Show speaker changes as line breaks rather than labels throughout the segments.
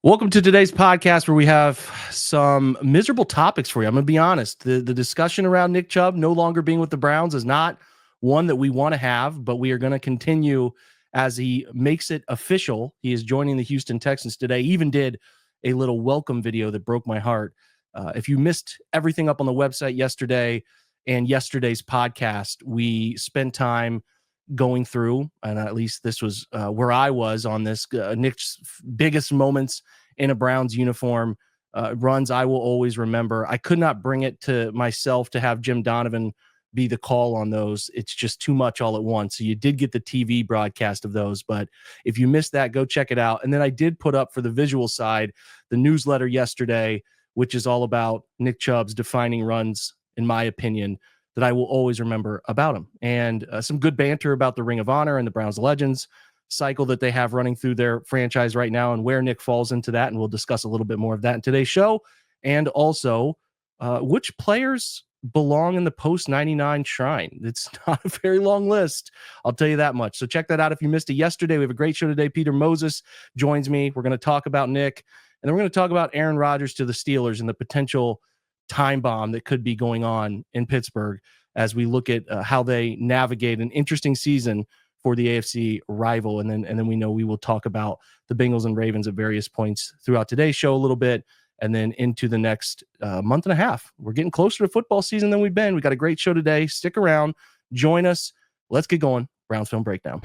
Welcome to today's podcast where we have some miserable topics for you. I'm going to be honest. The discussion around Nick Chubb no longer being with the Browns is not one that we want to have, but we are going to continue as he makes it official. He is joining the Houston Texans today. He even did a little welcome video that broke my heart. If you missed everything up on the website yesterday and yesterday's podcast, we spent time going through, and at least this was where I was on this, Nick's biggest moments in a Browns uniform, runs I will always remember. I could not bring it to myself to have Jim Donovan be the call on those. It's just too much all at once. So you did get the TV broadcast of those, but if you missed that, go check it out. And then I did put up for the visual side the newsletter yesterday, which is all about Nick Chubb's defining runs, in my opinion, that I will always remember about him. And some good banter about the Ring of Honor and the Browns Legends cycle that they have running through their franchise right now and where Nick falls into that. And we'll discuss a little bit more of that in today's show. And also which players belong in the post-99 shrine. It's not a very long list, I'll tell you that much. So check that out if you missed it yesterday. We have a great show today. Peter Moses joins me. We're going to talk about Nick, and then we're going to talk about Aaron Rodgers to the Steelers and the potential time bomb that could be going on in Pittsburgh as we look at how they navigate an interesting season for the AFC rival. And then we know we will talk about the Bengals and Ravens at various points throughout today's show a little bit, and then into the next month and a half. We're getting closer to football season than we've been. We got a great show today. Stick around, join us. Let's get going. Browns Film Breakdown.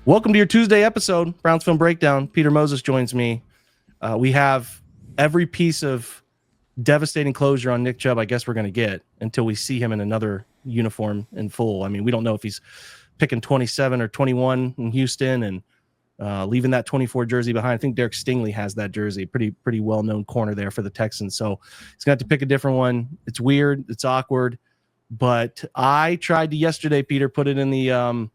Welcome to your Tuesday episode, Browns Film Breakdown. Peter Moses joins me. We have every piece of devastating closure on Nick Chubb I guess we're going to get until we see him in another uniform in full. I mean, we don't know if he's picking 27 or 21 in Houston and leaving that 24 jersey behind. I think Derek Stingley has that jersey, pretty well-known corner there for the Texans. So he's going to have to pick a different one. It's weird. It's awkward. But I tried to yesterday, Peter, put it in the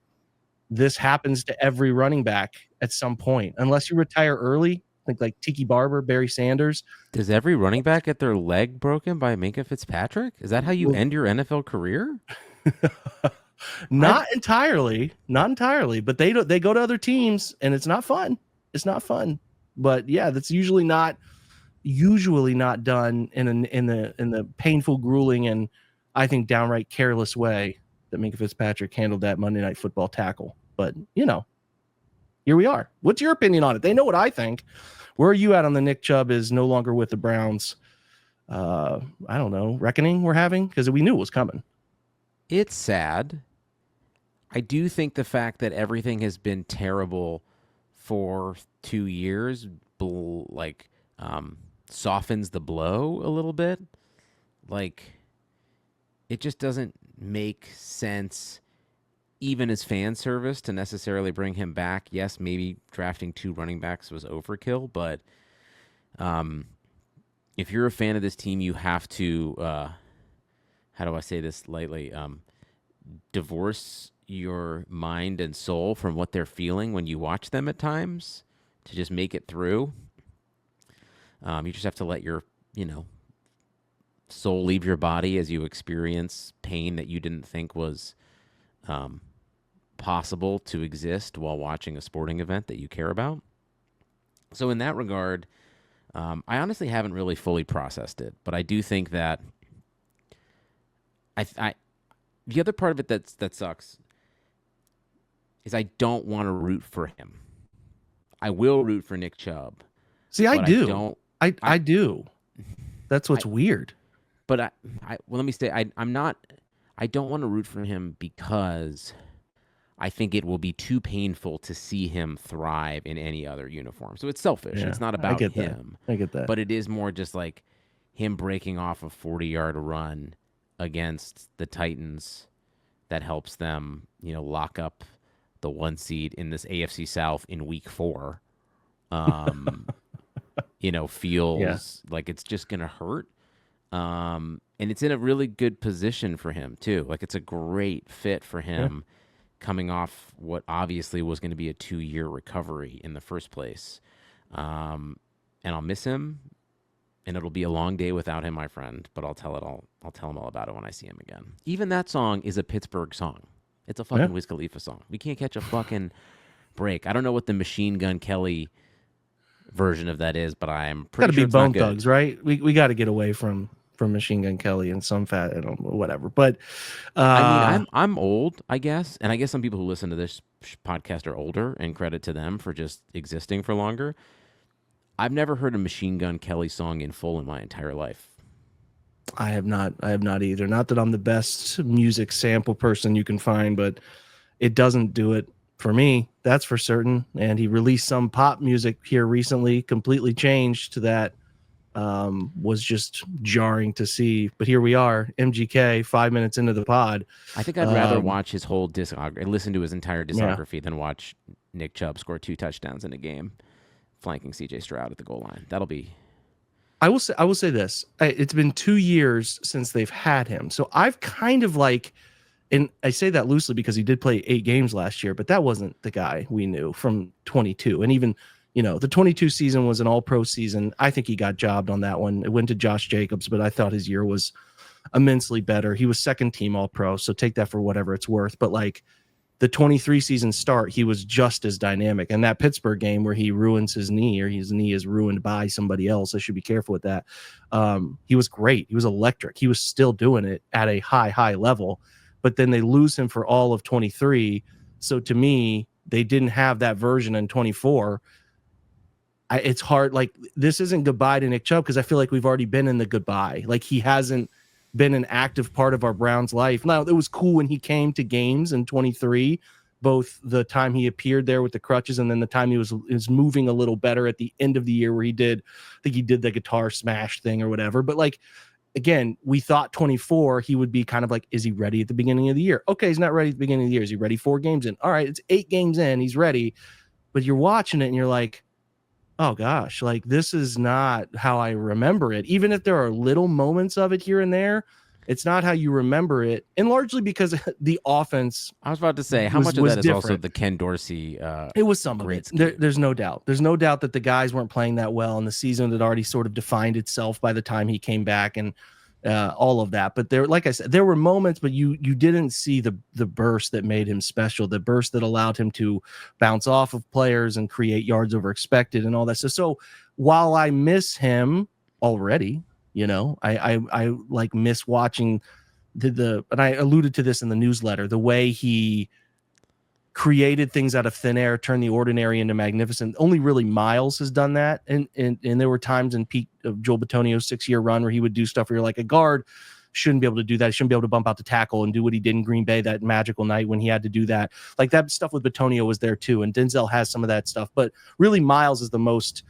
this happens to every running back at some point. Unless you retire early, like Tiki Barber, Barry Sanders.
Does every running back get their leg broken by Minkah Fitzpatrick? Is that how you end your NFL career?
Not entirely, but they go to other teams and it's not fun. It's not fun. But yeah, that's usually not done in the painful, grueling, and I think downright careless way that Minkah Fitzpatrick handled that Monday Night Football tackle. But here we are. What's your opinion on it? They know what I think. Where are you at on the Nick Chubb is no longer with the Browns? I don't know, reckoning we're having? Because we knew it was coming.
It's sad. I do think the fact that everything has been terrible for 2 years, softens the blow a little bit. Like, it just doesn't make sense, even as fan service, to necessarily bring him back. Yes, maybe drafting 2 running backs was overkill, but if you're a fan of this team, you have to, how do I say this lightly, divorce your mind and soul from what they're feeling when you watch them at times to just make it through. You just have to let your, soul leave your body as you experience pain that you didn't think was possible to exist while watching a sporting event that you care about. So in that regard, I honestly haven't really fully processed it, but I do think that the other part of it that sucks is I don't want to root for him. I will root for Nick Chubb.
See, I do. I do. That's what's weird.
But let me say, I don't want to root for him because I think it will be too painful to see him thrive in any other uniform. So it's selfish.
Yeah,
it's not about him.
I get that.
But it is more just like him breaking off a 40-yard run against the Titans that helps them, lock up the 1 seed in this AFC South in week 4. Feels like it's just going to hurt. And it's in a really good position for him too. Like, it's a great fit for him coming off what obviously was going to be a 2-year recovery in the first place. And I'll miss him, and it'll be a long day without him, my friend, but I'll tell him all about it when I see him again. Even that song is a Pittsburgh song. It's a fucking Wiz Khalifa song. We can't catch a fucking break. I don't know what the Machine Gun Kelly version of that is, but I'm
Got
pretty
to
sure
be
it's not
Bone
good.
Thugs, right? We got to get away from Machine Gun Kelly and some fat, I don't know, whatever. But
I mean, I'm old, I guess, and I guess some people who listen to this podcast are older, and credit to them for just existing for longer. I've never heard a Machine Gun Kelly song in full in my entire life.
I have not either. Not that I'm the best music sample person you can find, but it doesn't do it for me. That's for certain. And he released some pop music here recently, completely changed to that. Was just jarring to see. But here we are, MGK, 5 minutes into the pod.
I think I'd rather watch his whole discography, listen to his entire discography, than watch Nick Chubb score 2 touchdowns in a game, flanking CJ Stroud at the goal line. That'll be.
I will say this. It's been 2 years since they've had him. So I've kind of like, and I say that loosely because he did play 8 games last year, but that wasn't the guy we knew from 22. And even, the 22 season was an all-pro season. I think he got jobbed on that one. It went to Josh Jacobs, but I thought his year was immensely better. He was second team all-pro, so take that for whatever it's worth. But like the 23 season start, he was just as dynamic. And that Pittsburgh game where he ruins his knee, or his knee is ruined by somebody else, I should be careful with that. He was great. He was electric. He was still doing it at a high level. But then they lose him for all of 23. So to me, they didn't have that version in 24. It's hard. Like, this isn't goodbye to Nick Chubb, because I feel like we've already been in the goodbye. Like, he hasn't been an active part of our Browns life. Now, it was cool when he came to games in 23, both the time he appeared there with the crutches and then the time he was moving a little better at the end of the year, where I think he did the guitar smash thing or whatever. But like, again, we thought 24, he would be kind of like, is he ready at the beginning of the year? Okay, he's not ready at the beginning of the year. Is he ready 4 games in? All right, it's 8 games in. He's ready. But you're watching it and you're like, oh gosh, like, this is not how I remember it. Even if there are little moments of it here and there, it's not how you remember it. And largely because the offense,
I was about to say, how much of that is
different.
also the Ken Dorsey?
It was some of it. There's no doubt. There's no doubt that the guys weren't playing that well, and the season had already sort of defined itself by the time he came back, and all of that. But there, like I said, there were moments, but you didn't see the burst that made him special, the burst that allowed him to bounce off of players and create yards over expected and all that. So while I miss him already, I like miss watching and I alluded to this in the newsletter, the way he created things out of thin air, turned the ordinary into magnificent. Only really Miles has done that. And there were times in peak of Joel Bitonio's 6-year run where he would do stuff where you're like, a guard shouldn't be able to do that. He shouldn't be able to bump out the tackle and do what he did in Green Bay that magical night when he had to do that. Like, that stuff with Bitonio was there too. And Denzel has some of that stuff, but really Miles is the most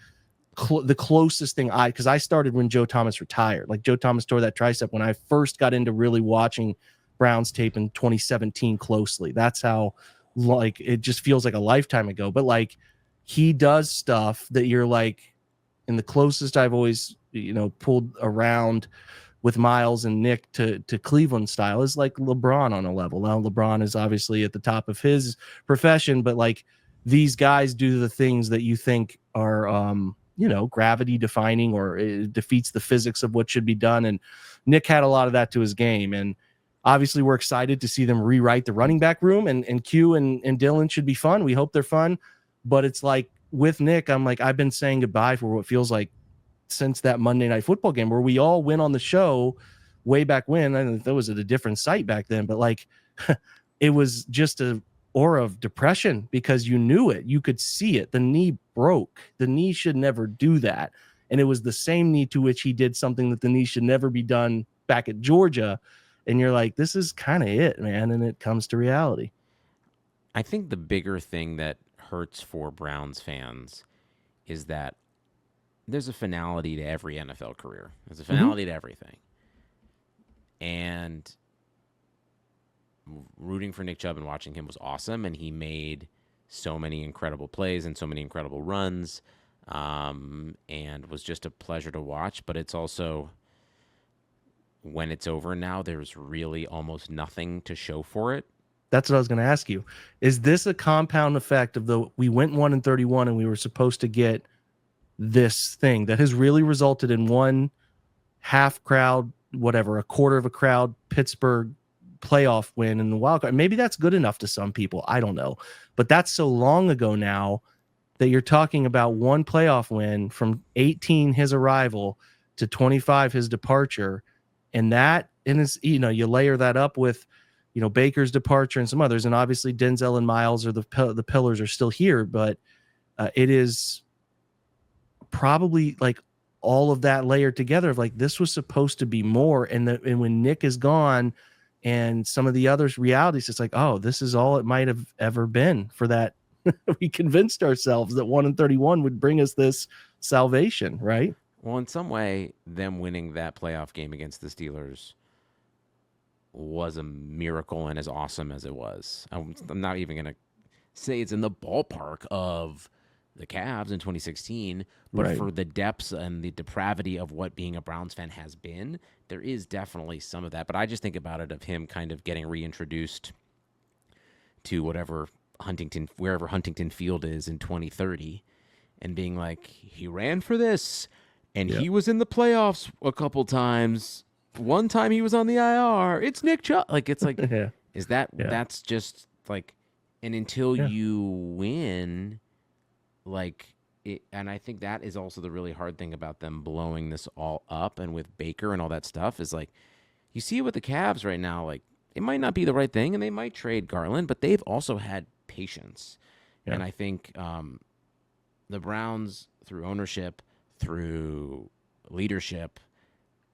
the closest thing because I started when Joe Thomas retired. Like, Joe Thomas tore that tricep when I first got into really watching Browns tape in 2017 closely. That's how, like, it just feels like a lifetime ago. But like, he does stuff that you're like, in the closest I've always pulled around with Miles and Nick to Cleveland style is like LeBron on a level. Now LeBron is obviously at the top of his profession, but like, these guys do the things that you think are gravity defying, or it defeats the physics of what should be done. And Nick had a lot of that to his game. And obviously we're excited to see them rewrite the running back room, and Q and Dylan should be fun. We hope they're fun. But it's like, with Nick, I'm like, I've been saying goodbye for what feels like since that Monday Night Football game where we all went on the show way back when. I don't know if that was at a different site back then, but like, it was just a aura of depression because you knew it. You could see it. The knee broke. The knee should never do that. And it was the same knee to which he did something that the knee should never be done back at Georgia. And you're like, this is kind of it, man. And it comes to reality.
I think the bigger thing that hurts for Browns fans is that there's a finality to every NFL career. There's a finality to everything. And rooting for Nick Chubb and watching him was awesome. And he made so many incredible plays and so many incredible runs, and was just a pleasure to watch. But it's also, when it's over now, there's really almost nothing to show for it.
That's what I was going to ask you. Is this a compound effect of we went 1-31 and we were supposed to get this thing that has really resulted in one half crowd, whatever, a quarter of a crowd, Pittsburgh playoff win in the wild card. Maybe that's good enough to some people. I don't know. But that's so long ago now that you're talking about one playoff win from 18, his arrival, to 25, his departure. And that, and it's, you know, you layer that up with, you know, Baker's departure and some others. And obviously Denzel and Miles are the pillars are still here, but it is probably like all of that layered together of like, this was supposed to be more. And when Nick is gone and some of the others realities, it's like, oh, this is all it might have ever been for that. We convinced ourselves that 1-31 would bring us this salvation, right?
Well, in some way, them winning that playoff game against the Steelers was a miracle and as awesome as it was. I'm not even going to say it's in the ballpark of the Cavs in 2016, but
Right.
for the depths and the depravity of what being a Browns fan has been, there is definitely some of that. But I just think about it of him kind of getting reintroduced to wherever Huntington Field is in 2030 and being like, he ran for this and he was in the playoffs a couple times. One time he was on the IR. It's Nick Chubb. Like, it's like, is that, that's just like, and until you win, like it, and I think that is also the really hard thing about them blowing this all up and with Baker and all that stuff is like, you see it with the Cavs right now, like it might not be the right thing and they might trade Garland, but they've also had patience. Yeah. And I think the Browns through ownership, through leadership,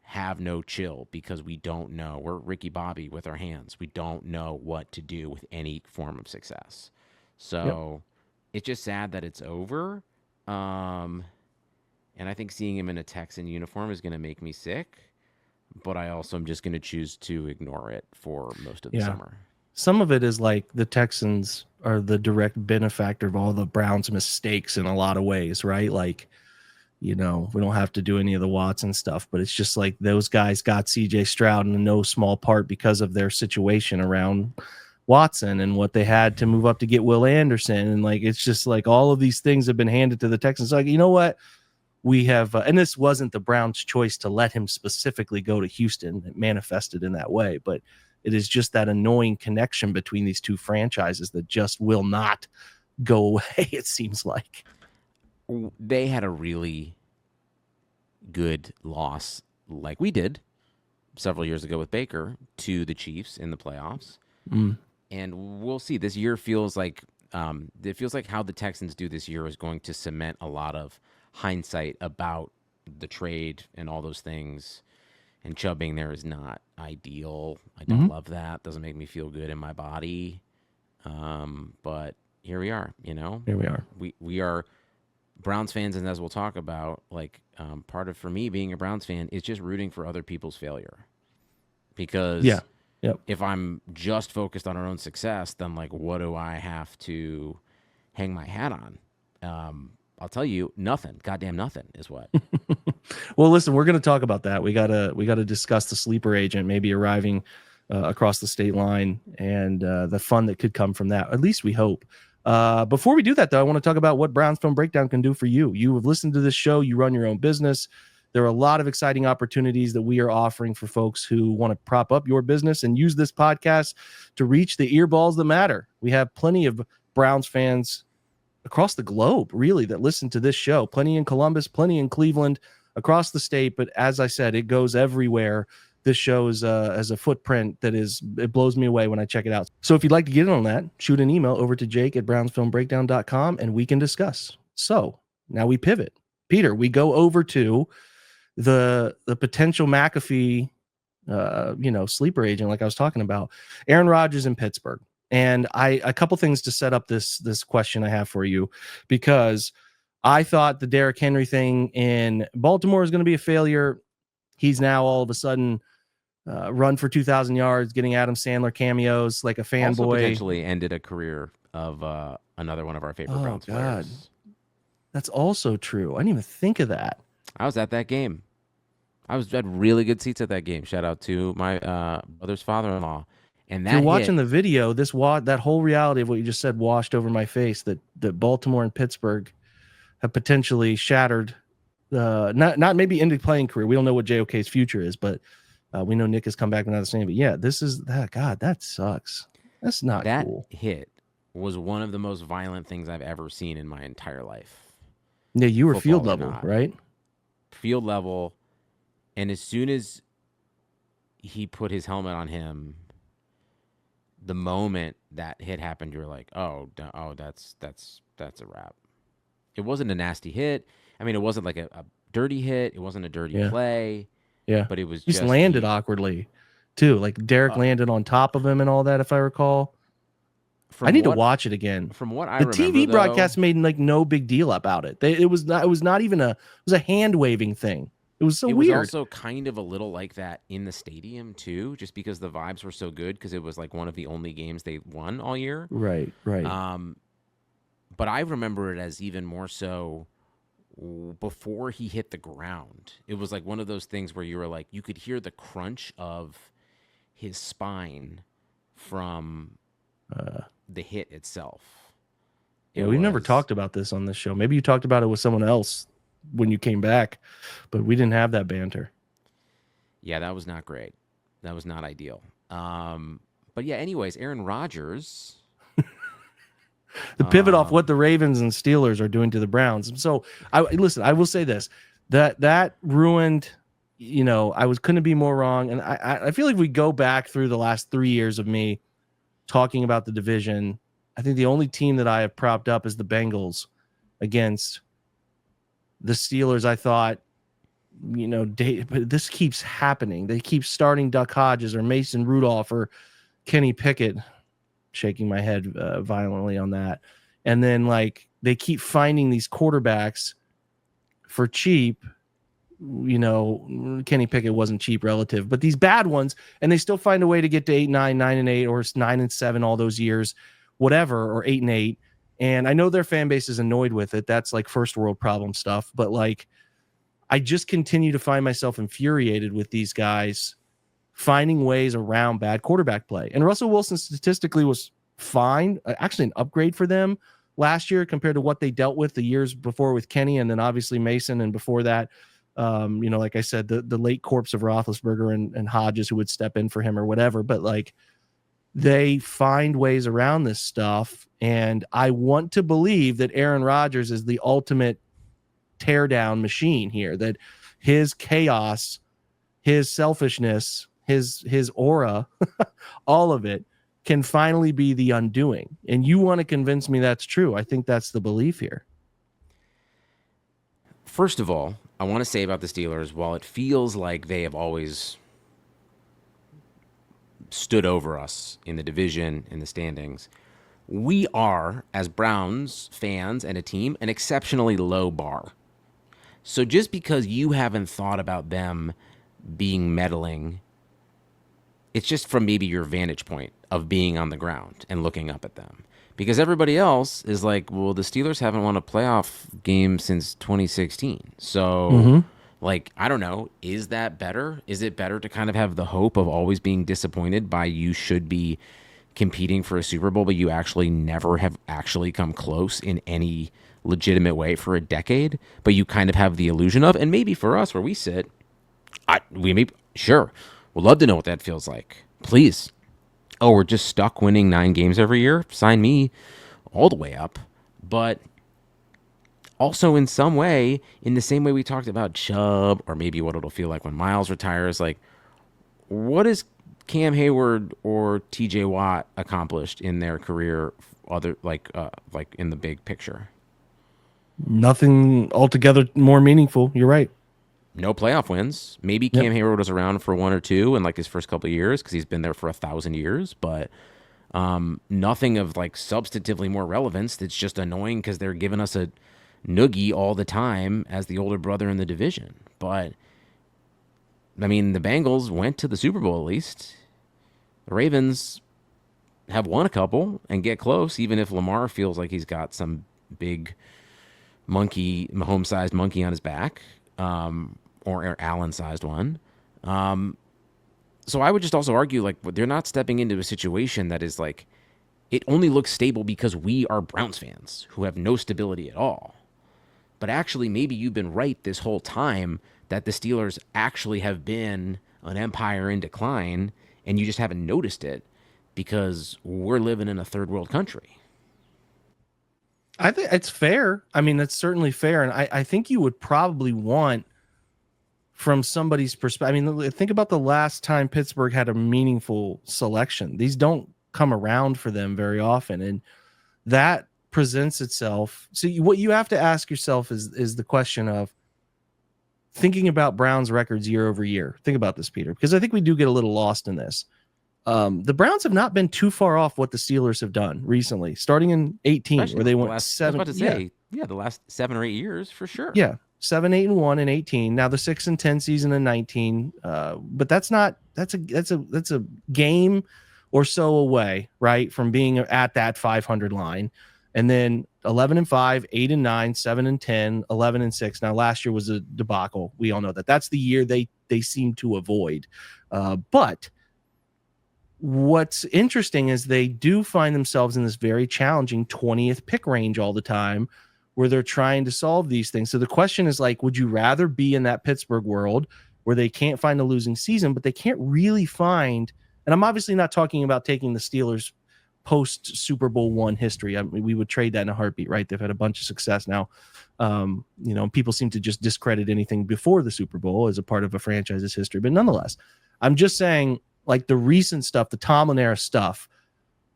have no chill because we don't know. We're Ricky Bobby with our hands. We don't know what to do with any form of success. So it's just sad that it's over. And I think seeing him in a Texan uniform is going to make me sick. But I also am just going to choose to ignore it for most of the summer.
Some of it is like the Texans are the direct benefactor of all the Browns' mistakes in a lot of ways, right? Like, you know, we don't have to do any of the Watson stuff, but it's just like those guys got CJ Stroud in no small part because of their situation around Watson and what they had to move up to get Will Anderson. And like, it's just like all of these things have been handed to the Texans. Like, you know what? We have, and this wasn't the Browns' choice to let him specifically go to Houston. It manifested in that way, but it is just that annoying connection between these two franchises that just will not go away, it seems like.
They had a really good loss, like we did several years ago with Baker, to the Chiefs in the playoffs. And we'll see. This year feels like it feels like how the Texans do this year is going to cement a lot of hindsight about the trade and all those things. And Chubb being there is not ideal. I don't love that. Doesn't make me feel good in my body. But here we are, you know.
Here we are.
We are Browns fans, and as we'll talk about, like part of for me being a Browns fan is just rooting for other people's failure. Because if I'm just focused on our own success, then like what do I have to hang my hat on? I'll tell you, nothing. Goddamn nothing is what.
Well, listen, we're going to talk about that. We gotta discuss the sleeper agent maybe arriving across the state line and the fun that could come from that. At least we hope. Before we do that, though, I want to talk about what Browns Film Breakdown can do for you. You have listened to this show. You run your own business. There are a lot of exciting opportunities that we are offering for folks who want to prop up your business and use this podcast to reach the earballs that matter. We have plenty of Browns fans across the globe, really, that listen to this show. Plenty in Columbus, plenty in Cleveland, across the state. But as I said, it goes everywhere. This show is as a footprint that it blows me away when I check it out. So if you'd like to get in on that, shoot an email over to jake@brownsfilmbreakdown.com and we can discuss. So now we pivot. Peter, we go over to the potential McAfee, sleeper agent, like I was talking about, Aaron Rodgers in Pittsburgh. And a couple things to set up this question I have for you, because I thought the Derrick Henry thing in Baltimore is going to be a failure. He's now all of a sudden run for 2,000 yards, getting Adam Sandler cameos like a fanboy.
Also potentially ended a career of another one of our favorite Browns players.
That's also true. I didn't even think of that.
I was at that game. I had really good seats at that game. Shout out to my brother's father-in-law. And that
if you're watching the video, that whole reality of what you just said washed over my face, that Baltimore and Pittsburgh have potentially shattered, not maybe ended playing career. We don't know what JOK's future is, but We know Nick has come back, but not the same. But yeah, this is that. God, that sucks. That's not
That
cool.
hit was one of the most violent things I've ever seen in my entire life.
Yeah, you were field
Football or
level,
not.
right?
Field level. And as soon as he put his helmet on him, the moment that hit happened, you're like, oh, that's a wrap. It wasn't a nasty hit. I mean, it wasn't like a dirty hit. It wasn't a dirty
Yeah.
play.
Yeah.
But it was
He just
just
landed awkwardly too. Like Derek
uh,
landed on top of him and all that, if I recall. I need to watch it again.
From what I
The
remember,
TV broadcast made like no big deal about it. It was not even it was a hand waving thing. It was so weird.
It was also kind of a little like that in the stadium too, just because the vibes were so good because it was like one of the only games they won all year.
Right.
But I remember it as even more so before he hit the ground. It was like one of those things where you were like, you could hear the crunch of his spine from the hit itself.
Yeah, we've never talked about this on this show. Maybe you talked about it with someone else when you came back, but we didn't have that banter.
Yeah, that was not great. That was not ideal. But yeah, anyways, Aaron Rodgers.
The pivot off what the Ravens and Steelers are doing to the Browns. So I will say this, that ruined, couldn't be more wrong. And I feel like we go back through the last 3 years of me talking about the division. I think the only team that I have propped up is the Bengals against the Steelers. I thought, but this keeps happening. They keep starting Duck Hodges or Mason Rudolph or Kenny Pickett. Shaking my head violently on that. And then like they keep finding these quarterbacks for cheap. Kenny Pickett wasn't cheap relative, but these bad ones, and they still find a way to get to 8-9, 9-8, or 9-7 all those years, whatever, or 8-8. And I know their fan base is annoyed with it. That's like first world problem stuff. But like, I just continue to find myself infuriated with these guys finding ways around bad quarterback play. And Russell Wilson statistically was fine, actually an upgrade for them last year compared to what they dealt with the years before with Kenny, and then obviously Mason, and before that, like I said, the late corpse of Roethlisberger and Hodges, who would step in for him or whatever. But like, they find ways around this stuff, and I want to believe that Aaron Rodgers is the ultimate teardown machine here, that his chaos, his selfishness, his aura, all of it can finally be the undoing. And you want to convince me that's true. I think that's the belief here.
First of all, I want to say about the Steelers, while it feels like they have always stood over us in the division, in the standings, we are, as Browns fans and a team, an exceptionally low bar. So just because you haven't thought about them being meddling, it's just from maybe your vantage point of being on the ground and looking up at them. Because everybody else is like, well, the Steelers haven't won a playoff game since 2016. So, like, I don't know. Is that better? Is it better to kind of have the hope of always being disappointed by you should be competing for a Super Bowl, but you actually never have actually come close in any legitimate way for a decade, but you kind of have the illusion of, and maybe for us where we sit, sure, we'd love to know what that feels like. Please. Oh, we're just stuck winning 9 games every year? Sign me all the way up. But also in some way, in the same way we talked about Chubb, or maybe what it'll feel like when Miles retires, like, what has Cam Hayward or TJ Watt accomplished in their career other like in the big picture?
Nothing altogether more meaningful. You're right.
No playoff wins. Maybe Cam Hayward was around for 1 or 2 in like his first couple of years because he's been there for 1,000 years, but nothing of like substantively more relevance. That's just annoying because they're giving us a noogie all the time as the older brother in the division. But I mean, the Bengals went to the Super Bowl at least. The Ravens have won a couple and get close, even if Lamar feels like he's got some big monkey, Mahomes-sized monkey on his back. Or Allen-sized one. So I would just also argue, like, they're not stepping into a situation that is like, it only looks stable because we are Browns fans who have no stability at all. But actually, maybe you've been right this whole time that the Steelers actually have been an empire in decline, and you just haven't noticed it because we're living in a third world country.
I think it's fair. I mean, that's certainly fair. And I think you would probably want, from somebody's perspective, I mean, think about the last time Pittsburgh had a meaningful selection. These don't come around for them very often. And that presents itself. So what you have to ask yourself is the question of thinking about Browns records year over year. Think about this, Peter, because I think we do get a little lost in this. The Browns have not been too far off what the Steelers have done recently, starting in 18,
Especially
where they went
last,
7.
I was about to say, the last 7 or 8 years for sure.
Yeah, 7, 8, and 1 in 18. Now the 6 and 10 season in 19. But that's a game or so away, right, from being at that 500 line. And then 11 and 5, 8 and 9, 7 and 10, 11 and 6. Now last year was a debacle. We all know that. That's the year they seem to avoid. But what's interesting is they do find themselves in this very challenging 20th pick range all the time, where they're trying to solve these things. So the question is, like, would you rather be in that Pittsburgh world where they can't find a losing season, but they can't really find, and I'm obviously not talking about taking the Steelers post Super Bowl I history. I mean, we would trade that in a heartbeat, right? They've had a bunch of success now. People seem to just discredit anything before the Super Bowl as a part of a franchise's history. But nonetheless, I'm just saying, like, the recent stuff, the Tomlin era stuff,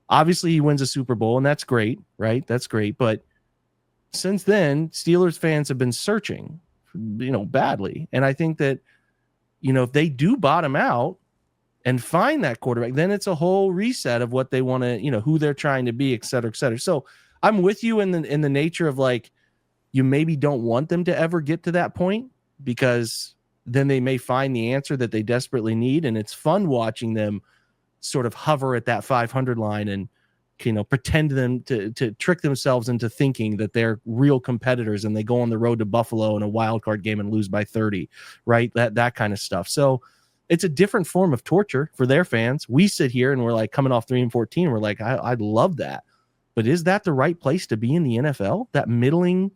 obviously he wins a Super Bowl, and that's great, right? That's great. But since then, Steelers fans have been searching, badly. And I think that, if they do bottom out and find that quarterback, then it's a whole reset of what they want to, who they're trying to be, et cetera, et cetera. So I'm with you in the nature of, like, you maybe don't want them to ever get to that point, because then they may find the answer that they desperately need. And it's fun watching them sort of hover at that 500 line and, pretend them to trick themselves into thinking that they're real competitors, and they go on the road to Buffalo in a wild card game and lose by 30, right? That kind of stuff. So it's a different form of torture for their fans. We sit here and we're like, coming off 3-14, we're like, I'd love that. But is that the right place to be in the NFL? That middling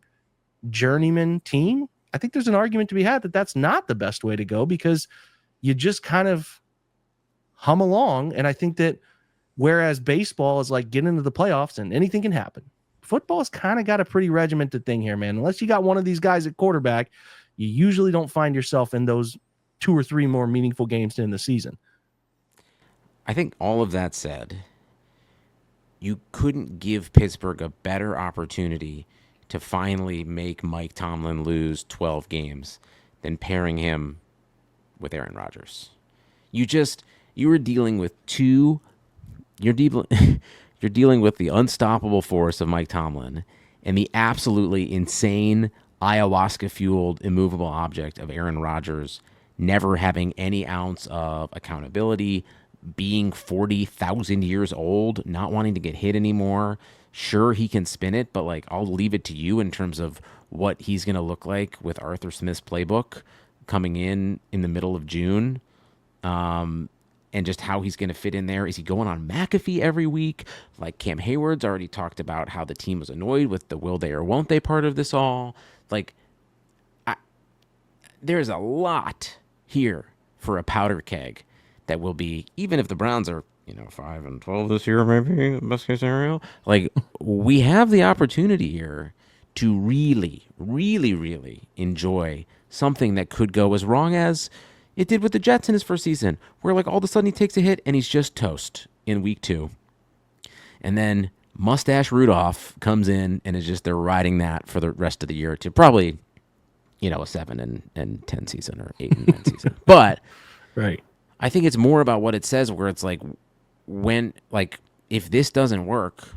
journeyman team? I think there's an argument to be had that that's not the best way to go, because you just kind of hum along. And I think that whereas baseball is like getting into the playoffs and anything can happen, football's kind of got a pretty regimented thing here, man. Unless you got one of these guys at quarterback, you usually don't find yourself in those 2 or 3 more meaningful games in the season.
I think all of that said, you couldn't give Pittsburgh a better opportunity to finally make Mike Tomlin lose 12 games than pairing him with Aaron Rodgers. You were dealing with you're dealing with the unstoppable force of Mike Tomlin and the absolutely insane ayahuasca-fueled immovable object of Aaron Rodgers, never having any ounce of accountability, being 40,000 years old, not wanting to get hit anymore. Sure, he can spin it, but, like, I'll leave it to you in terms of what he's going to look like with Arthur Smith's playbook coming in the middle of June. And just how he's going to fit in there. Is he going on McAfee every week? Like, Cam Hayward's already talked about how the team was annoyed with the will they or won't they part of this all. Like, there's a lot here for a powder keg that will be, even if the Browns are, 5-12 this year, maybe, best case scenario. Like, we have the opportunity here to really, really, really enjoy something that could go as wrong as it did with the Jets in his first season, where, like, all of a sudden he takes a hit and he's just toast in week 2. And then Mustache Rudolph comes in and is just, they're riding that for the rest of the year to probably, a 7 and 10 season or 8 and 9 season. But
right,
I think it's more about what it says, where it's like, if this doesn't work,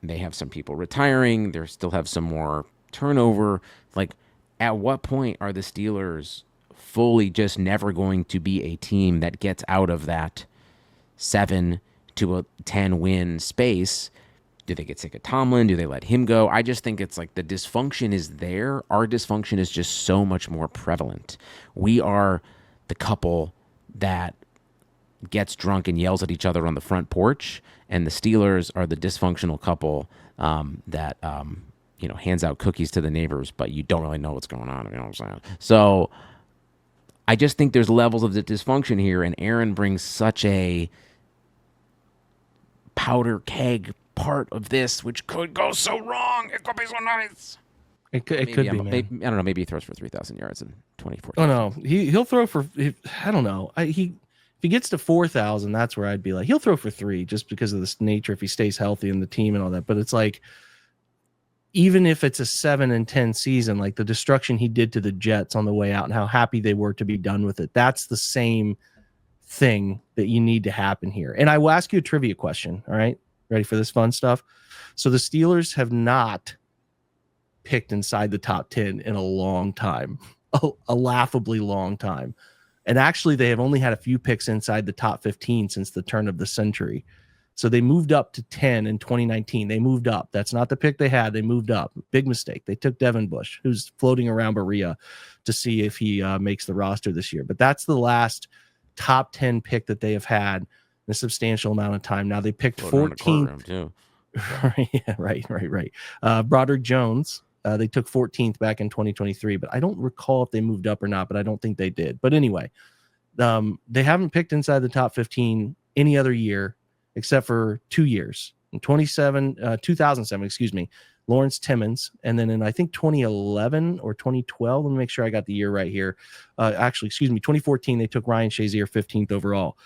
they have some people retiring, they still have some more turnover. Like, at what point are the Steelers fully just never going to be a team that gets out of that 7 to a 10 win space? Do they get sick of Tomlin? Do they let him go? I just think it's like the dysfunction is there. Our dysfunction is just so much more prevalent. We are the couple that gets drunk and yells at each other on the front porch, and the Steelers are the dysfunctional couple that hands out cookies to the neighbors, but you don't really know what's going on. You know what I'm saying? So I just think there's levels of the dysfunction here, and Aaron brings such a powder keg part of this, which could go so wrong. It could be so nice.
It could be, man.
Maybe, I don't know. Maybe he throws for 3,000 yards in 2014.
Oh no, he'll throw for. I don't know. If he gets to 4,000, that's where I'd be like, he'll throw for 3 just because of this nature. If he stays healthy in the team and all that, but it's like, even if it's a 7-10 season, like the destruction he did to the Jets on the way out and how happy they were to be done with it, that's the same thing that you need to happen here. And I will ask you a trivia question. All right, ready for this fun stuff? So the Steelers have not picked inside the top 10 in a long time, a laughably long time. And actually, they have only had a few picks inside the top 15 since the turn of the century. So they moved up to 10 in 2019. They moved up. That's not the pick they had. They moved up. Big mistake. They took Devin Bush, who's floating around Berea, to see if he makes the roster this year. But that's the last top 10 pick that they have had in a substantial amount of time. Now they picked 14th. Yeah, right. Broderick Jones. They took 14th back in 2023, but I don't recall if they moved up or not, but I don't think they did. But anyway, they haven't picked inside the top 15 any other year except for 2 years. In 2007, Lawrence Timmons. And then in, I think, 2011 or 2012, let me make sure I got the year right here. 2014, they took Ryan Shazier 15th overall.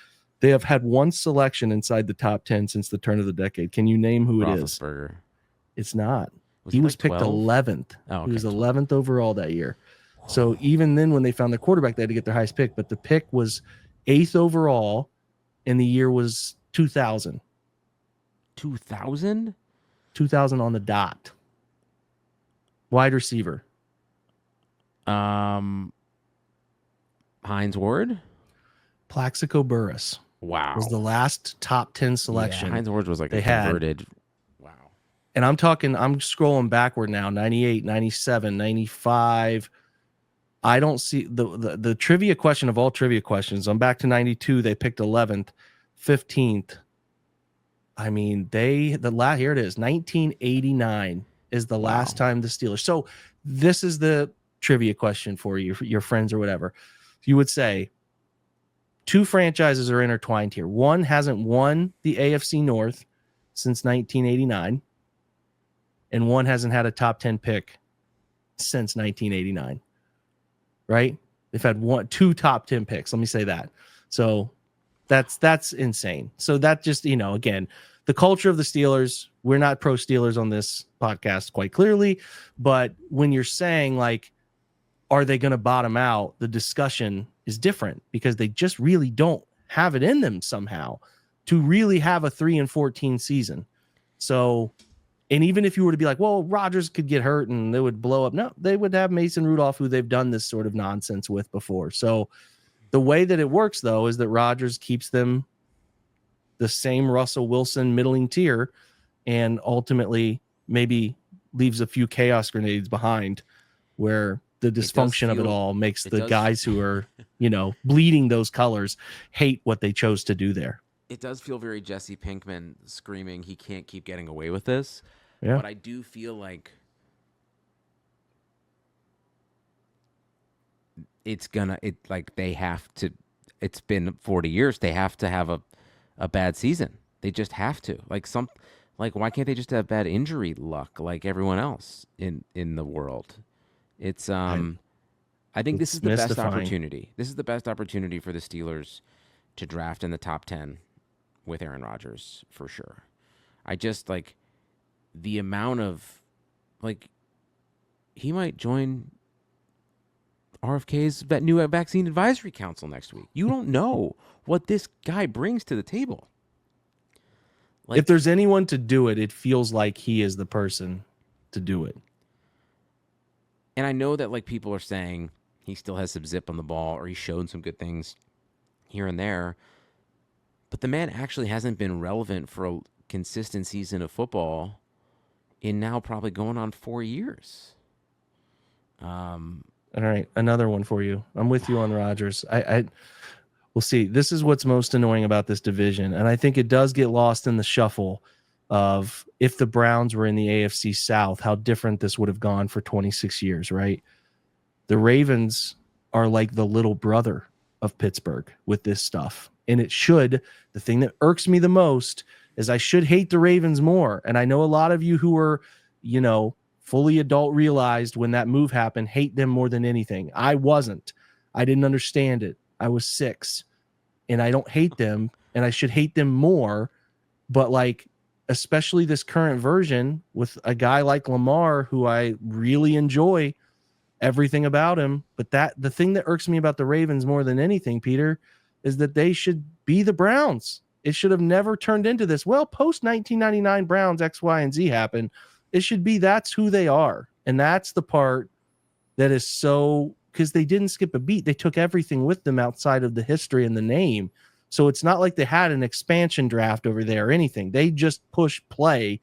They have had one selection inside the top 10 since the turn of the decade. Can you name who it is? It's not. He was picked 11th. Oh, okay. He was 11th overall that year. So even then, when they found their quarterback, they had to get their highest pick. But the pick was 8th overall, and the year was 2000.
2000?
2000 on the dot. Wide receiver.
Hines Ward?
Plaxico Burress.
Wow.
Was the last top 10 selection.
Yeah, Hines Ward was like a converted. Wow.
And I'm scrolling backward now, 98, 97, 95. I don't see the trivia question of all trivia questions. I'm back to 92. They picked 11th, 15th. I mean, here it is. 1989 is the last time the Steelers. So this is the trivia question for you, for your friends or whatever. You would say 2 franchises are intertwined here. One hasn't won the AFC North since 1989, and one hasn't had a top 10 pick since 1989. Right? They've had 2 top 10 picks. Let me say that. So that's insane. So that just, again, the culture of the Steelers, we're not pro Steelers on this podcast quite clearly, but when you're saying, like, are they going to bottom out? The discussion is different because they just really don't have it in them somehow to really have a 3-14 season. So, and even if you were to be like, well, Rodgers could get hurt and they would blow up. No, they would have Mason Rudolph, who they've done this sort of nonsense with before. So the way that it works, though, is that Rodgers keeps them the same Russell Wilson middling tier and ultimately maybe leaves a few chaos grenades behind where the dysfunction of it all makes the guys who are, bleeding those colors hate what they chose to do there.
It does feel very Jesse Pinkman screaming he can't keep getting away with this.
Yeah.
But I do feel like they have to. It's been 40 years. They have to have a bad season. They just have to. Why can't they just have bad injury luck like everyone else in the world? It's I think this is the best opportunity. This is the best opportunity for the Steelers to draft in the top 10 with Aaron Rodgers for sure. I just the amount of he might join RFK's new vaccine advisory council next week. You don't know what this guy brings to the table.
If there's anyone to do it, it feels like he is the person to do it.
And I know that people are saying he still has some zip on the ball or he's shown some good things here and there. But the man actually hasn't been relevant for a consistent season of football in now probably going on 4 years.
All right, another one for you. I'm with you on Rodgers. We'll see. This is what's most annoying about this division, and I think it does get lost in the shuffle of if the Browns were in the AFC South, how different this would have gone for 26 years, right? The Ravens are like the little brother of Pittsburgh with this stuff. And it should, the thing that irks me the most is I should hate the Ravens more. And I know a lot of you who are, fully adult realized when that move happened, hate them more than anything. I wasn't. I didn't understand it. I was 6 and I don't hate them, and I should hate them more. But like, especially this current version with a guy like Lamar, who I really enjoy everything about him. But the thing that irks me about the Ravens more than anything, Peter, is that they should be the Browns. It should have never turned into this. Well, post 1999 Browns X, Y, and Z happened. It should be that's who they are. And that's the part that is so, because they didn't skip a beat. They took everything with them outside of the history and the name. So it's not like they had an expansion draft over there or anything. They just pushed play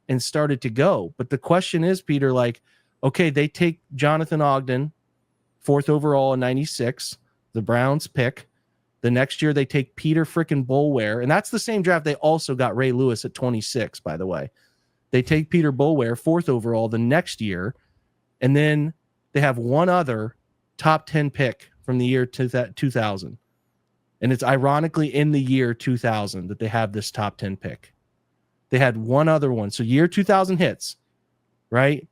and started to go. But the question is, Peter, like, okay, they take Jonathan Ogden, 4th overall in 96, the Browns pick. The next year they take Peter frickin' Boulware. And that's the same draft they also got Ray Lewis at 26, by the way. They take Peter Boulware, 4th overall the next year. And then they have one other top 10 pick from the year 2000. And it's ironically in the year 2000 that they have this top 10 pick. They had one other one. So year 2000 hits, right?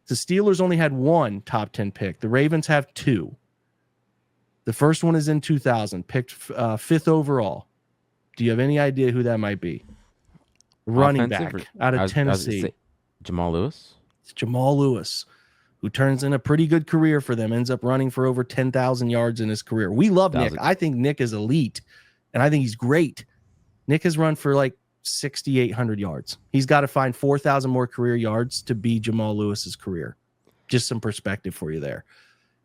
The Steelers only had one top 10 pick. The Ravens have 2. The first one is in 2000, picked 5th overall. Do you have any idea who that might be? Running back out of Tennessee.
Jamal Lewis?
It's Jamal Lewis, who turns in a pretty good career for them, ends up running for over 10,000 yards in his career. We love Nick. I think Nick is elite, and I think he's great. Nick has run for like 6,800 yards. He's got to find 4,000 more career yards to be Jamal Lewis's career. Just some perspective for you there.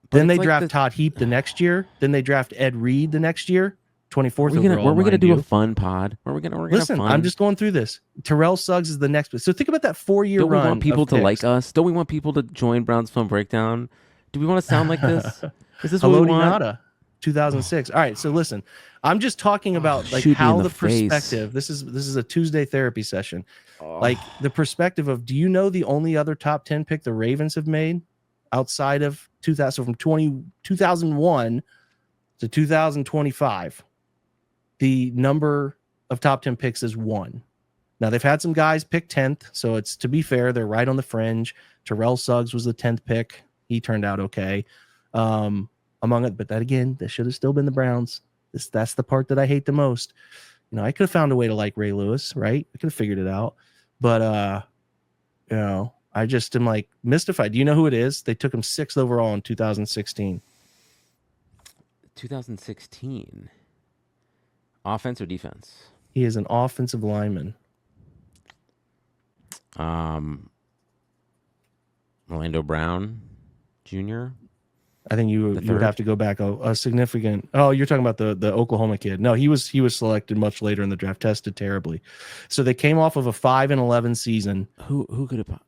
But then they draft Todd Heap the next year. Then they draft Ed Reed the next year. 24th overall.
Were we going to do a fun pod?
Listen, I'm just going through this. Terrell Suggs is the next. So think about that 4-year run.
Don't we want people to like us? Don't we want people to join Browns Film Breakdown? Do we want to sound like this? Is this what we want?
Nada, 2006. All right, so listen, I'm just talking about like how the perspective. This is a Tuesday therapy session. Like the perspective of, do you know the only other top 10 pick the Ravens have made outside of 2000, so from 2001 to 2025? The number of top 10 picks is 1. Now, they've had some guys pick 10th, so it's, to be fair, they're right on the fringe. Terrell Suggs was the 10th pick. He turned out okay. Among it, but that again, this should have still been the Browns. That's the part that I hate the most. I could have found a way to like Ray Lewis, right? I could have figured it out. But I just am like mystified. Do you know who it is? They took him 6th overall in 2016.
2016. Offense or defense?
He is an offensive lineman.
Orlando Brown Jr.
I think you would have to go back a significant. Oh, you're talking about the Oklahoma kid. No, he was selected much later in the draft, tested terribly. So they came off of a 5-11 season.
Who could have?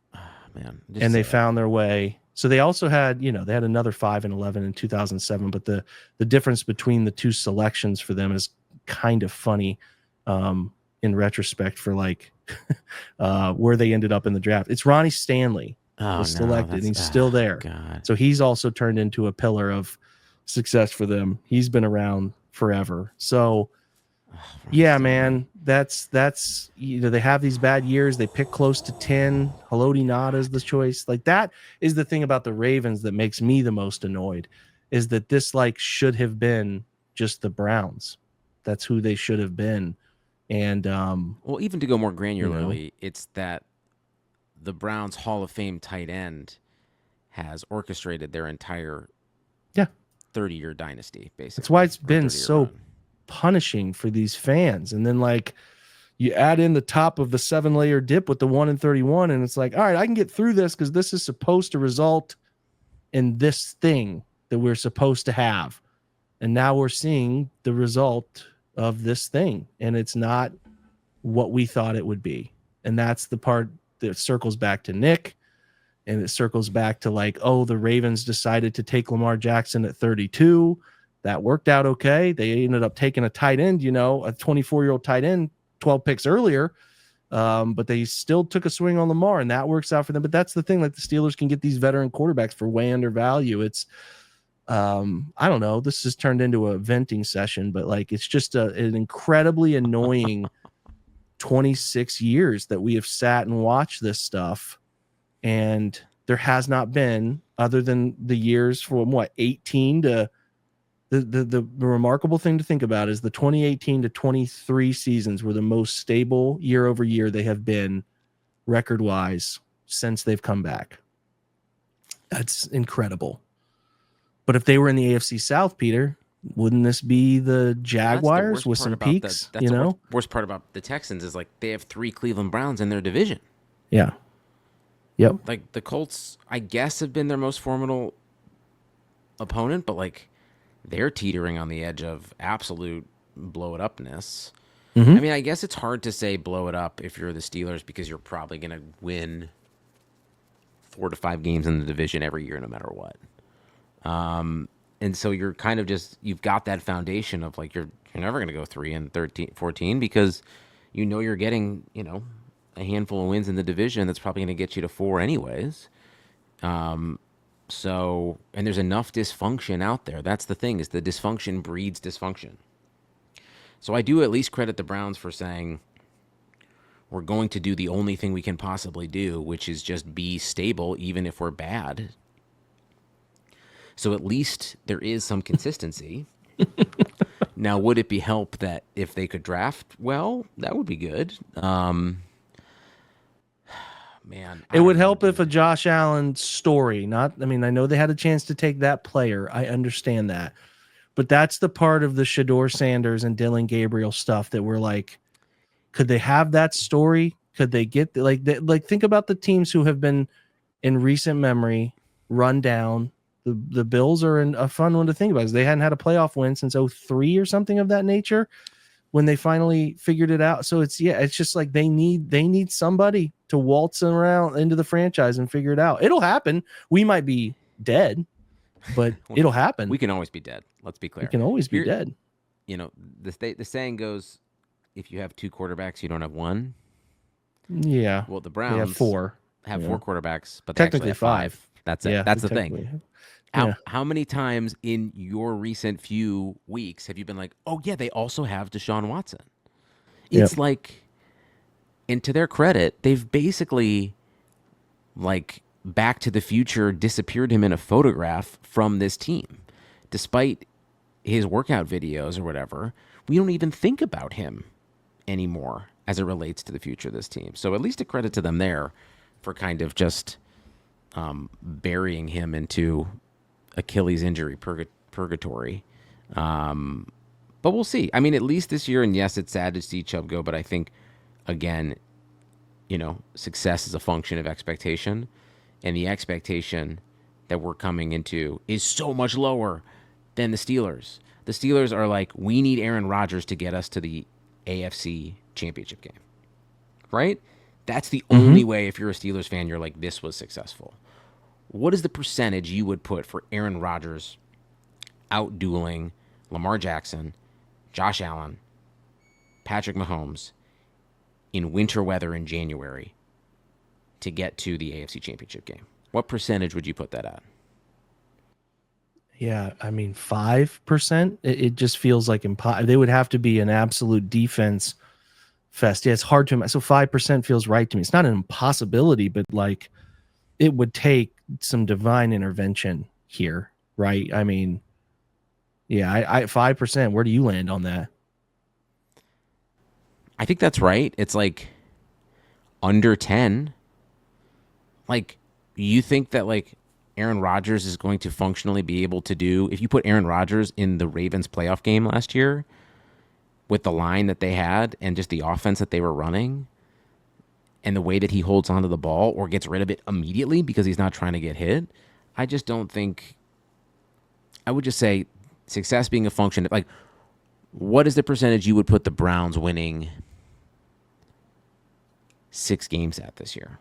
Man,
and they found their way. So they also had, they had another 5-11 in 2007. But the difference between the two selections for them is kind of funny in retrospect for like where they ended up in the draft. It's Ronnie Stanley was selected, and he's still there.
God.
So he's also turned into a pillar of success for them. He's been around forever. So yeah, man, that's they have these bad years. They pick close to 10. Haloti Ngata is the choice. Like, that is the thing about the Ravens that makes me the most annoyed, is that this like should have been just the Browns. That's who they should have been. And
well, even to go more granularly, it's that the Browns Hall of Fame tight end has orchestrated their entire 30-year dynasty, basically.
That's why it's been so punishing for these fans. And then like you add in the top of the 7-layer dip with the 1-31, and it's like, all right, I can get through this because this is supposed to result in this thing that we're supposed to have. And now we're seeing the result of this thing, and it's not what we thought it would be. And that's the part that circles back to Nick, and it circles back to like, oh, the Ravens decided to take Lamar Jackson at 32. That worked out okay. They ended up taking a tight end, a 24-year-old tight end 12 picks earlier, but they still took a swing on Lamar, and that works out for them. But that's the thing, like the Steelers can get these veteran quarterbacks for way under value. It's I don't know. This has turned into a venting session, but like it's just an incredibly annoying 26 years that we have sat and watched this stuff, and there has not been, other than the years from 18 to the remarkable thing to think about is the 2018 to 23 seasons were the most stable year over year they have been record wise since they've come back. That's incredible. But if they were in the AFC South, Peter, wouldn't this be the Jaguars with some peaks?
That's the worst part about the Texans is like they have 3 Cleveland Browns in their division.
Yeah. Yep.
Like the Colts, I guess, have been their most formidable opponent, but like they're teetering on the edge of absolute blow it upness. I mean, I guess it's hard to say blow it up if you're the Steelers because you're probably going to win 4 to 5 games in the division every year, no matter what. And so you're kind of just, you've got that foundation of like, you're never going to go 3-14 because you're getting, a handful of wins in the division that's probably going to get you to 4 anyways. So, and there's enough dysfunction out there. That's the thing, is the dysfunction breeds dysfunction. So I do at least credit the Browns for saying, we're going to do the only thing we can possibly do, which is just be stable, even if we're bad. So at least there is some consistency. Now, would it be help that if they could draft well? That would be good. Man,
it would help if a Josh Allen story, I know they had a chance to take that player. I understand that. But that's the part of the Shedeur Sanders and Dylan Gabriel stuff that we're like, could they have that story? Could they get think about the teams who have been in recent memory run down. The Bills are a fun one to think about because they hadn't had a playoff win since 2003 or something of that nature when they finally figured it out. So it's just like they need somebody to waltz around into the franchise and figure it out. It'll happen. We might be dead, but it'll happen.
We can always be dead. Let's be clear.
We can always be dead.
The saying goes, if you have 2 quarterbacks, you don't have one.
Yeah.
Well, the Browns
have 4.
Have 4 quarterbacks, but
technically
they have 5. That's it.
Yeah,
that's the thing. How many times in your recent few weeks have you been like, oh yeah, they also have Deshaun Watson? It's like, and to their credit, they've basically like Back to the Future disappeared him in a photograph from this team. Despite his workout videos or whatever, we don't even think about him anymore as it relates to the future of this team. So at least a credit to them there for kind of just burying him into Achilles injury purgatory. But we'll see. I mean, at least this year, and yes, it's sad to see Chubb go, but I think, again, success is a function of expectation, and the expectation that we're coming into is so much lower than the Steelers. The Steelers are like, we need Aaron Rodgers to get us to the AFC Championship game, right? That's the only way, if you're a Steelers fan, you're like, this was successful. What is the percentage you would put for Aaron Rodgers out-dueling Lamar Jackson, Josh Allen, Patrick Mahomes in winter weather in January to get to the AFC Championship game? What percentage would you put that at?
Yeah, 5%. It just feels like they would have to be an absolute defense fest. Yeah, it's hard to imagine. So 5% feels right to me. It's not an impossibility, but like it would take some divine intervention here, right? I 5%. Where do you land on that?
I think that's right. It's like under 10. Like, you think that like Aaron Rodgers is going to functionally be able to do, if you put Aaron Rodgers in the Ravens playoff game last year with the line that they had and just the offense that they were running and the way that he holds onto the ball or gets rid of it immediately because he's not trying to get hit, I just don't think, I would just say success being a function of, like, what is the percentage you would put the Browns winning 6 games at this year?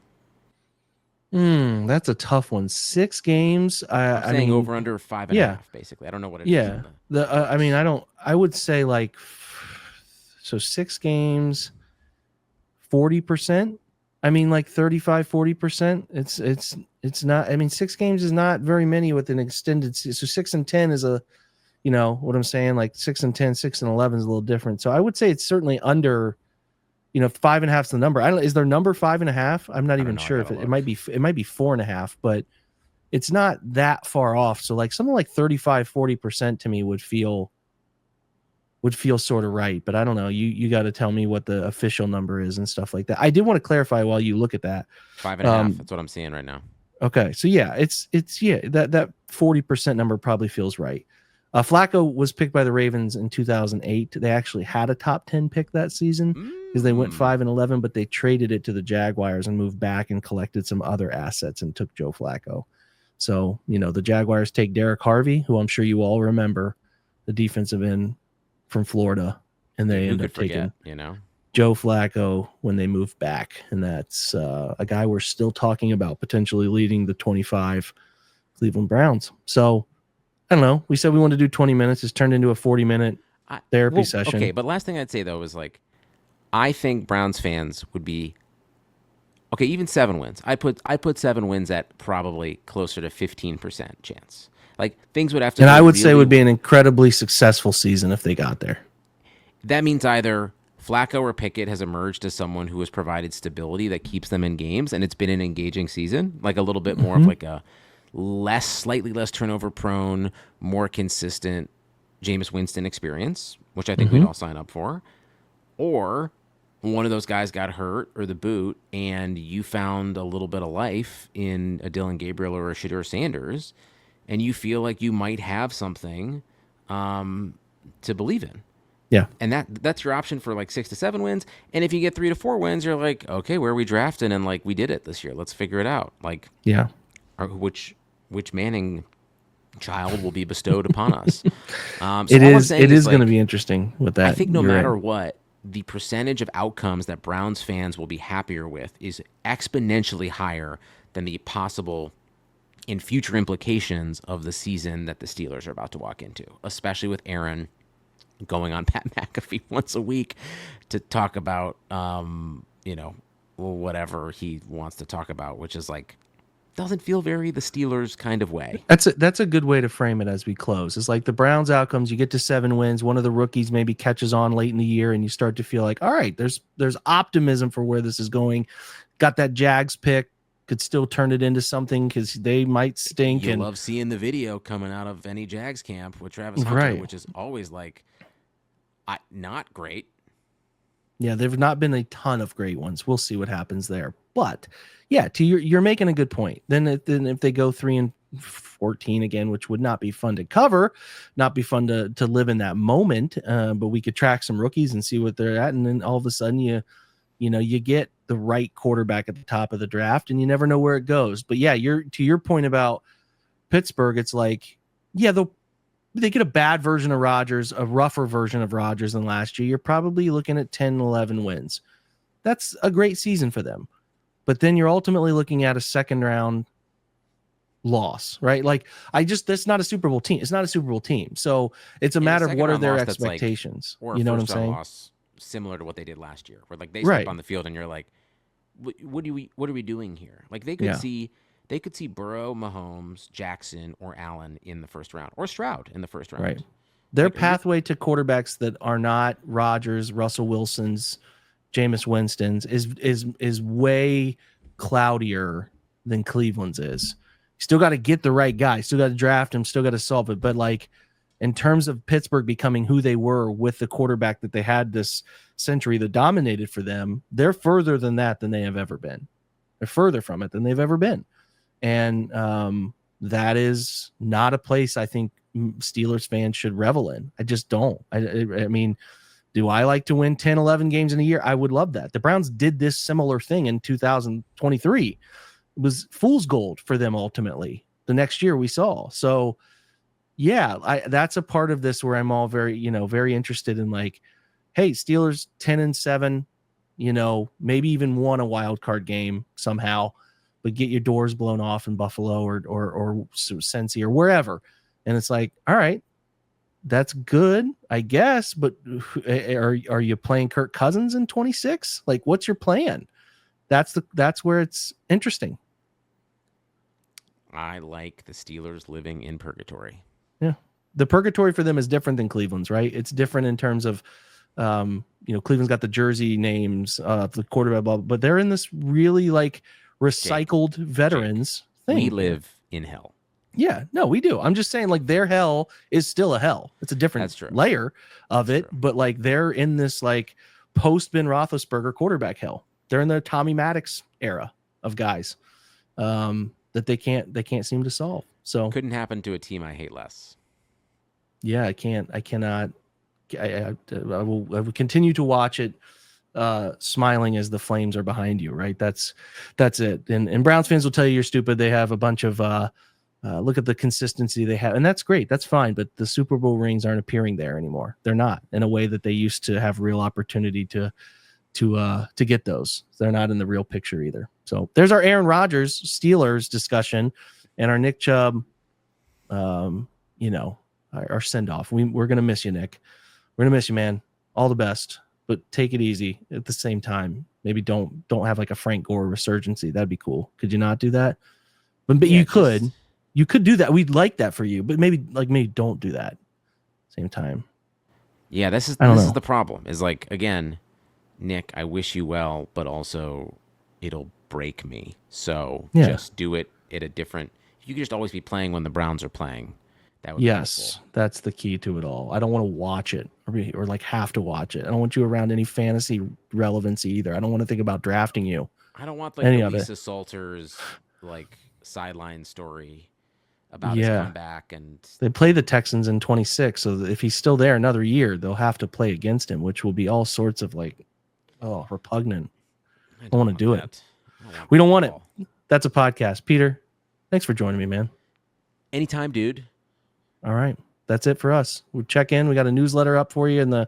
That's a tough one. 6 games.
I'm saying over under 5.5, basically. I don't know what it is.
Yeah. I would say like, so 6 games, 40%. I mean, like 35-40%. It's not. I mean, 6 games is not very many with an extended season. So 6-10 is a, you know what I'm saying? Like 6-10, 6-11 is a little different. So I would say it's certainly under. 5.5 is the number. I don't. Is their number 5.5? I'm not
I don't
even
know. I
sure if
gotta
it
look.
might be. It might be 4.5, but it's not that far off. So like something like 35-40% to me would feel sort of right. But I don't know. You got to tell me what the official number is and stuff like that. I did want to clarify while you look at that.
5.5. That's what I'm seeing right now.
Okay, so yeah, it's yeah, that 40% number probably feels right. Flacco was picked by the Ravens in 2008. They actually had a top 10 pick that season because they went 5-11, but they traded it to the Jaguars and moved back and collected some other assets and took Joe Flacco. So, the Jaguars take Derek Harvey, who I'm sure you all remember, the defensive end from Florida, and they end up taking Joe Flacco when they moved back. And that's a guy we're still talking about potentially leading the 25 Cleveland Browns. So I don't know. We said we wanted to do 20 minutes. It's turned into a 40-minute therapy session.
Okay, but last thing I'd say, though, is like, I think Browns fans would be, okay, even 7 wins. I put 7 wins at probably closer to 15% chance. Like, things would have to.
And I would say it would be an incredibly successful season if they got there.
That means either Flacco or Pickett has emerged as someone who has provided stability that keeps them in games, and it's been an engaging season, like a little bit more of like a slightly less turnover prone, more consistent Jameis Winston experience, which I think we'd all sign up for. Or one of those guys got hurt or the boot, and you found a little bit of life in a Dylan Gabriel or a Shedeur Sanders, and you feel like you might have something to believe in.
Yeah.
And that's your option for like 6 to 7 wins. And if you get 3 to 4 wins, you're like, okay, where are we drafting? And like, we did it this year. Let's figure it out. Like,
yeah,
which Manning child will be bestowed upon us. So
it is going to be interesting with that.
I think no matter what, the percentage of outcomes that Browns fans will be happier with is exponentially higher than the possible and future implications of the season that the Steelers are about to walk into, especially with Aaron going on Pat McAfee once a week to talk about, whatever he wants to talk about, which is like, doesn't feel very the Steelers kind of way.
That's a good way to frame it as we close. It's like the Browns outcomes, you get to 7 wins, one of the rookies maybe catches on late in the year, and you start to feel like, all right, there's optimism for where this is going. Got that Jags pick, could still turn it into something because they might stink.
You love seeing the video coming out of any Jags camp with Travis Hunter, which is always like, not great.
Yeah, there've not been a ton of great ones. We'll see what happens there. But yeah, you're making a good point. Then if they go 3-14 again, which would not be fun to cover, not be fun to live in that moment. But we could track some rookies and see what they're at, and then all of a sudden you get the right quarterback at the top of the draft, and you never know where it goes. But yeah, to your point about Pittsburgh, it's like, yeah, they get a bad version of Rodgers, a rougher version of Rodgers than last year. You're probably looking at 10, 11 wins. That's a great season for them. But then you're ultimately looking at a second round loss, right? Like that's not a Super Bowl team. It's not a Super Bowl team. So it's a matter of what are their expectations.
Like,
you know what I'm saying?
Loss similar to what they did last year, where like they step on the field and you're like, what are we doing here? Like they could see Burrow, Mahomes, Jackson, or Allen in the first round, or Stroud in the first round.
Right. Their pathway to quarterbacks that are not Rodgers, Russell Wilson's, Jameis Winston's is way cloudier than Cleveland's is. You still got to get the right guy. Still got to draft him. Still got to solve it. But like in terms of Pittsburgh becoming who they were with the quarterback that they had this century that dominated for them, they're further than that than they have ever been. They're further from it than they've ever been. And that is not a place I think Steelers fans should revel in. I just don't. I mean, do I like to win 10, 11 games in a year? I would love that. The Browns did this similar thing in 2023. It was fool's gold for them ultimately. The next year we saw. So, yeah, that's a part of this where I'm all very, very interested in like, hey, Steelers 10-7, maybe even won a wild card game somehow, but get your doors blown off in Buffalo or Cincy or wherever. And it's like, all right, that's good, I guess. But are you playing Kirk Cousins in 26? Like, what's your plan? That's where it's interesting.
I like the Steelers living in purgatory.
Yeah. The purgatory for them is different than Cleveland's, right? It's different in terms of, Cleveland's got the jersey names, the quarterback, blah, but they're in this really like recycled veterans thing.
We live in hell.
Yeah, no, we do. I'm just saying, like, their hell is still a hell. It's a different layer of it, but like they're in this like post Ben Roethlisberger quarterback hell. They're in the Tommy Maddox era of guys that they can't seem to solve. So
couldn't happen to a team I hate less.
Yeah, I cannot. I will continue to watch it, smiling as the flames are behind you. Right, that's it. And Browns fans will tell you you're stupid. They have a bunch of look at the consistency they have, and that's great. That's fine. But the Super Bowl rings aren't appearing there anymore. They're not in a way that they used to have real opportunity to get those. They're not in the real picture either. So there's our Aaron Rodgers Steelers discussion and our Nick Chubb, our send off. We're gonna miss you, Nick. We're gonna miss you, man. All the best, but take it easy at the same time. Maybe don't have like a Frank Gore resurgency. That'd be cool. Could you not do that? But yeah, you could do that. We'd like that for you, but maybe don't do that. Same time.
Yeah, this is the problem. Is like, again, Nick, I wish you well, but also it'll break me. So just do it at a different. You could just always be playing when the Browns are playing. That would be helpful. That's
the key to it all. I don't want to watch it or like have to watch it. I don't want you around any fantasy relevancy either. I don't want to think about drafting you.
I don't want like any Lisa Salters like sideline story about his comeback. And
they play the Texans in 26, so if he's still there another year, they'll have to play against him, which will be all sorts of like, repugnant. I don't want to do it. We don't want it. That's a podcast. Peter, thanks for joining me, man.
Anytime, dude.
All right. That's it for us. We'll check in. We got a newsletter up for you in the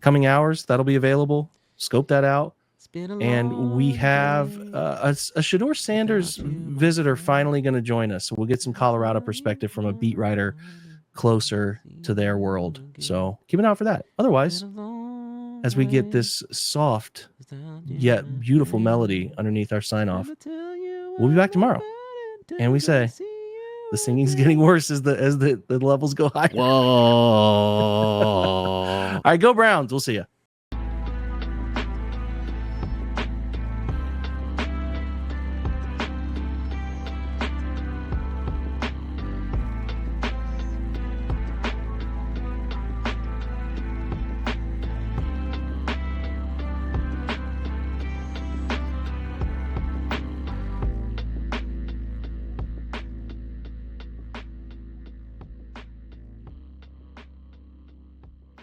coming hours. That'll be available. Scope that out. And we have a Shador Sanders visitor finally going to join us. So we'll get some Colorado perspective from a beat writer closer to their world. So keep an eye out for that. Otherwise, as we get this soft yet beautiful melody underneath our sign off, we'll be back tomorrow. And we say the singing's getting worse as the levels go higher.
Whoa.
All right, go Browns. We'll see you.